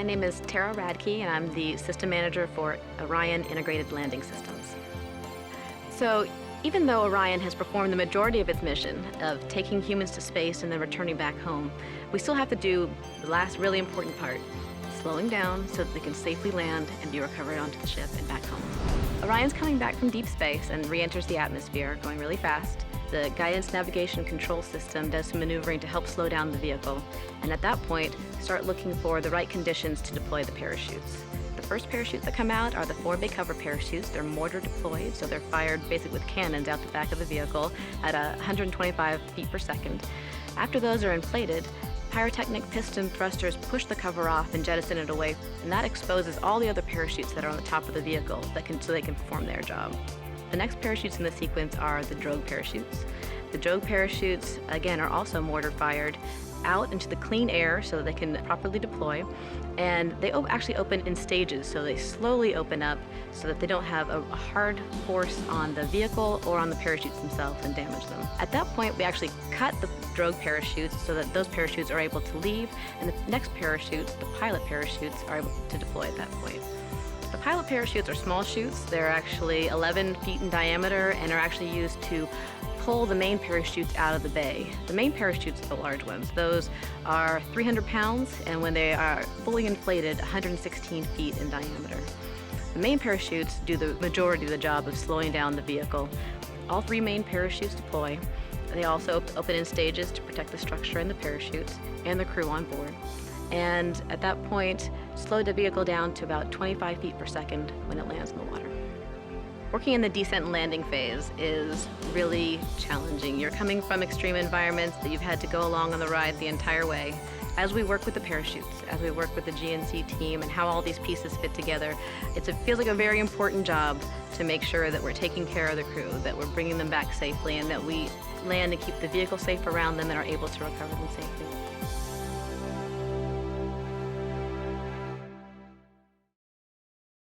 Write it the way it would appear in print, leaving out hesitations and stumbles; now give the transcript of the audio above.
name is Tara Radke, and I'm the System Manager for Orion Integrated Landing Systems. So, even though Orion has performed the majority of its mission of taking humans to space and then returning back home, we still have to do the last really important part, slowing down so that they can safely land and be recovered onto the ship and back home. Orion's coming back from deep space and re-enters the atmosphere, going really fast. The guidance navigation control system does some maneuvering to help slow down the vehicle, and at that point, start looking for the right conditions to deploy the parachutes. The first parachutes that come out are the four-bay cover parachutes. They're mortar deployed, so they're fired basically with cannons out the back of the vehicle at 125 feet per second. After those are inflated, pyrotechnic piston thrusters push the cover off and jettison it away, and that exposes all the other parachutes that are on the top of the vehicle so they can perform their job. The next parachutes in the sequence are the drogue parachutes. The drogue parachutes, again, are also mortar fired out into the clean air so that they can properly deploy, and they actually open in stages, so they slowly open up so that they don't have a hard force on the vehicle or on the parachutes themselves and damage them. At that point, we actually cut the drogue parachutes so that those parachutes are able to leave, and the next parachutes, the pilot parachutes, are able to deploy at that point. The pilot parachutes are small chutes. They're actually 11 feet in diameter and are actually used to pull the main parachutes out of the bay. The main parachutes are the large ones. Those are 300 pounds, and when they are fully inflated, 116 feet in diameter. The main parachutes do the majority of the job of slowing down the vehicle. All three main parachutes deploy. They also open in stages to protect the structure and the parachutes and the crew on board. And at that point, slow the vehicle down to about 25 feet per second when it lands in the water. Working in the descent and landing phase is really challenging. You're coming from extreme environments that you've had to go along on the ride the entire way. As we work with the parachutes, as we work with the GNC team and how all these pieces fit together, it feels like a very important job to make sure that we're taking care of the crew, that we're bringing them back safely, and that we land and keep the vehicle safe around them and are able to recover them safely.